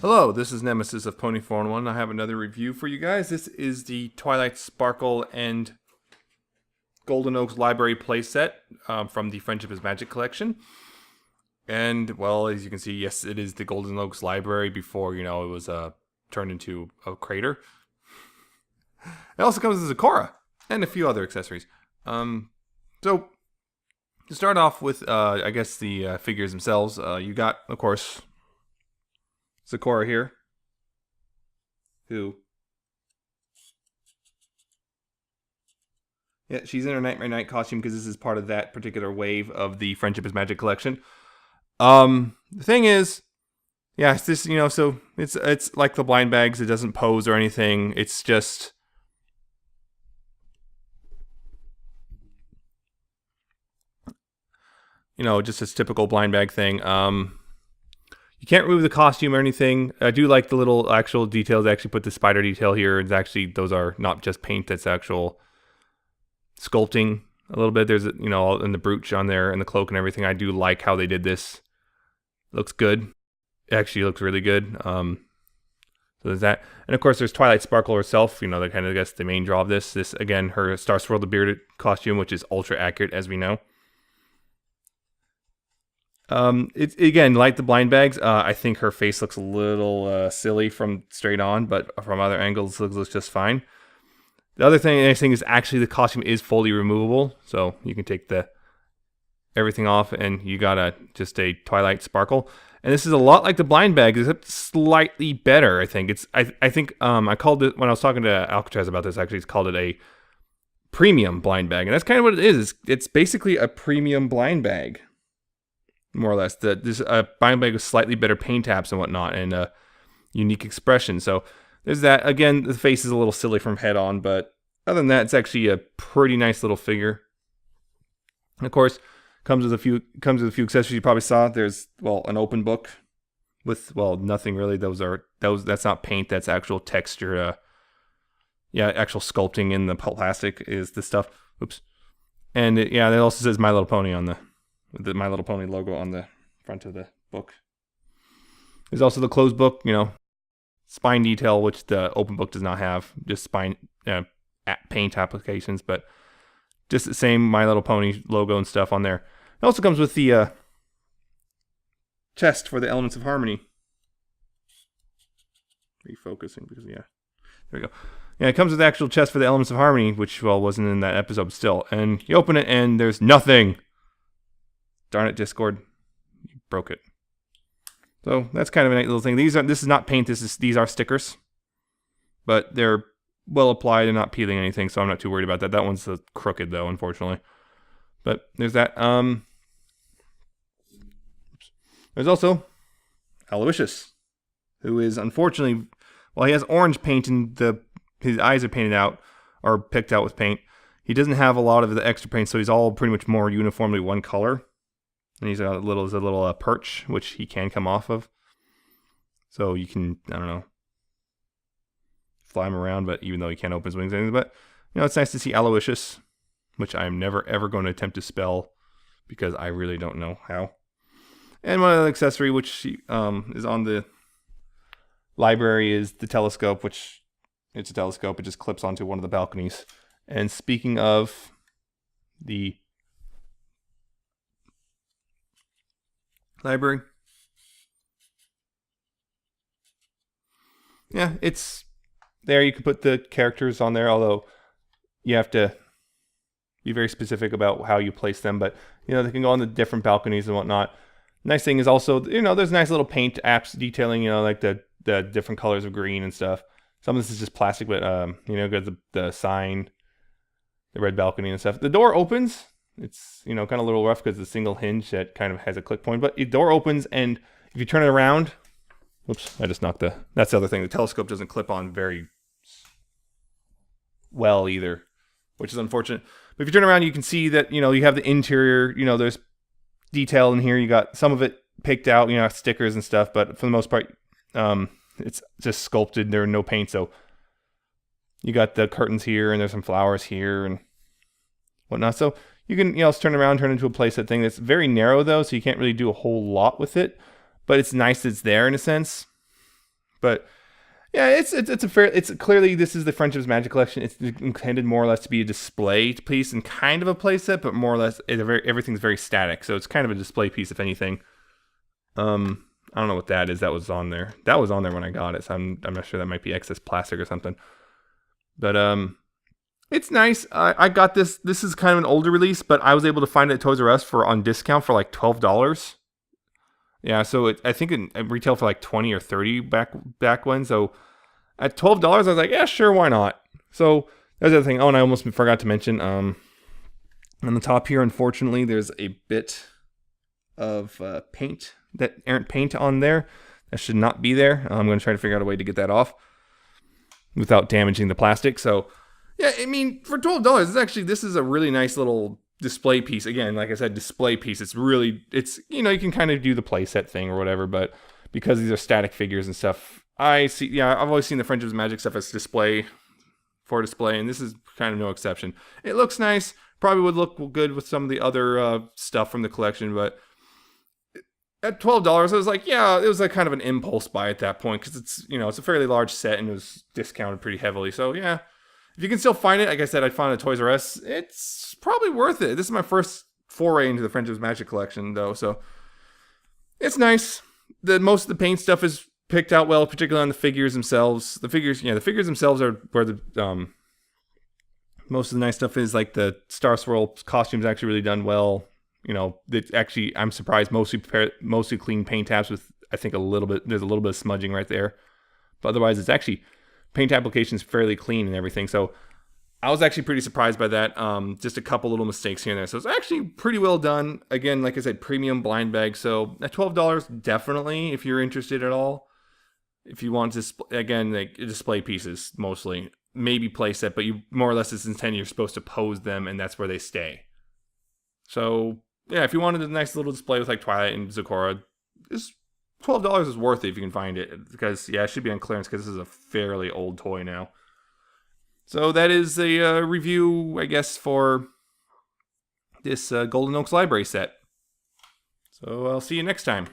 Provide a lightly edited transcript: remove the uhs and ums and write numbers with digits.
Hello, this is Nemesis of Pony411. I have another review for you guys. This is the Twilight Sparkle and Golden Oaks Library playset from the Friendship is Magic collection. And, well, as you can see, yes, it is the Golden Oaks Library before, it was turned into a crater. It also comes with Zecora and a few other accessories. So, to start off with, I guess, the figures themselves, you got, of course, Zecora here, she's in her Nightmare Night costume because this is part of that particular wave of the Friendship is Magic collection. The thing is, yeah, it's this, so it's like the blind bags. It doesn't pose or anything. It's just, just this typical blind bag thing. You can't remove the costume or anything. I do like the little actual details. They actually put the spider detail here. It's actually, those are not just paint, that's actual sculpting a little bit. There's, and the brooch on there and the cloak and everything. I do like how they did this. Looks good. It actually looks really good. So there's that. And of course there's Twilight Sparkle herself, the kind of, I guess, the main draw of this. This, again, her Star Swirl the Bearded costume, which is ultra accurate, as we know. It's, again, like the blind bags, I think her face looks a little silly from straight on, but from other angles it looks just fine. The other thing, is actually the costume is fully removable, so you can take everything off and you got just a Twilight Sparkle. And this is a lot like the blind bags, except slightly better, I think. I think I called it, when I was talking to Alcatraz about this, actually, it's called it a premium blind bag, and that's kind of what it is. It's basically a premium blind bag, more or less. This blind bag with slightly better paint apps and whatnot, and a unique expression. So there's that. Again, the face is a little silly from head on, but other than that, it's actually a pretty nice little figure. And of course, comes with a few accessories you probably saw. There's, well, an open book with, well, nothing really. That's not paint. That's actual texture. Actual sculpting in the plastic is the stuff. Oops. And it also says My Little Pony on the My Little Pony logo on the front of the book. There's also the closed book, spine detail, which the open book does not have. Just spine paint applications, but just the same My Little Pony logo and stuff on there. It also comes with the chest for the Elements of Harmony. Refocusing, because there we go. Yeah, it comes with the actual chest for the Elements of Harmony, which, well, wasn't in that episode still. And you open it and there's nothing. Darn it, Discord. You broke it. So that's kind of a neat little thing. This is not paint, these are stickers. But they're well applied and not peeling anything, so I'm not too worried about that. That one's crooked though, unfortunately. But there's that. There's also Aloysius, who is, unfortunately, well, he has orange paint and his eyes are painted out, or picked out with paint. He doesn't have a lot of the extra paint, so he's all pretty much more uniformly one color. And he's a little perch, which he can come off of. So you can, I don't know, fly him around, but even though he can't open his wings or anything. But, it's nice to see Aloysius, which I'm never, ever going to attempt to spell because I really don't know how. And one other accessory, which is on the library, is the telescope, which it's a telescope. It just clips onto one of the balconies. And speaking of the library, yeah, it's there. You can put the characters on there, although you have to be very specific about how you place them. But they can go on the different balconies and whatnot. Nice thing is also, there's nice little paint apps detailing, like the different colors of green and stuff. Some of this is just plastic, but got the sign, the red balcony and stuff. The door opens. It's, kind of a little rough because the single hinge that kind of has a click point. But the door opens, and if you turn it around, whoops, I just knocked that's the other thing. The telescope doesn't clip on very well either, which is unfortunate. But if you turn around, you can see that, you have the interior, there's detail in here. You got some of it picked out, stickers and stuff. But for the most part, it's just sculpted. There are no paint, so you got the curtains here, and there's some flowers here and whatnot. So you can, turn around, turn into a playset thing. That's very narrow though, so you can't really do a whole lot with it. But it's nice that it's there in a sense. But yeah, it's a fair. It's clearly this is the Friendship's Magic collection. It's intended more or less to be a display piece and kind of a playset, but more or less everything's very static. So it's kind of a display piece, if anything. I don't know what that is. That was on there. That was on there when I got it. So I'm not sure. That might be excess plastic or something. But it's nice. I got this. This is kind of an older release, but I was able to find it at Toys R Us on discount for like $12. Yeah, so I think it retailed for like 20 or 30 back when. So at $12, I was like, yeah, sure, why not? So there's the other thing. Oh, and I almost forgot to mention, on the top here, unfortunately, there's a bit of paint, that errant paint on there. That should not be there. I'm going to try to figure out a way to get that off without damaging the plastic. So yeah, I mean, for $12, this is a really nice little display piece. Again, like I said, display piece. It's you can kind of do the playset thing or whatever, but because these are static figures and stuff, I've always seen the Friendship's Magic stuff as display, and this is kind of no exception. It looks nice. Probably would look good with some of the other stuff from the collection, but at $12, I was like, yeah, it was like kind of an impulse buy at that point because it's a fairly large set and it was discounted pretty heavily. So yeah. If you can still find it, like I said, I found it at Toys R Us. It's probably worth it. This is my first foray into the Friendship's Magic collection, though, so it's nice. Most of the paint stuff is picked out well, particularly on the figures themselves. The figures themselves are where the most of the nice stuff is. Like the Star Swirl costume's actually really done well. It's actually, I'm surprised, mostly clean paint tabs with, I think, there's a little bit of smudging right there, but otherwise it's actually. Paint application is fairly clean and everything, so I was actually pretty surprised by that. Just a couple little mistakes here and there, so it's actually pretty well done. Again, like I said, premium blind bag, so at $12, definitely, if you're interested at all. If you want to, again, like display pieces, mostly. Maybe playset, but you more or less it's intended you're supposed to pose them, and that's where they stay. So, yeah, if you wanted a nice little display with like Twilight and Zecora, $12 is worth it if you can find it, because it should be on clearance because this is a fairly old toy now. So that is a review, I guess, for this Golden Oaks Library set. So I'll see you next time.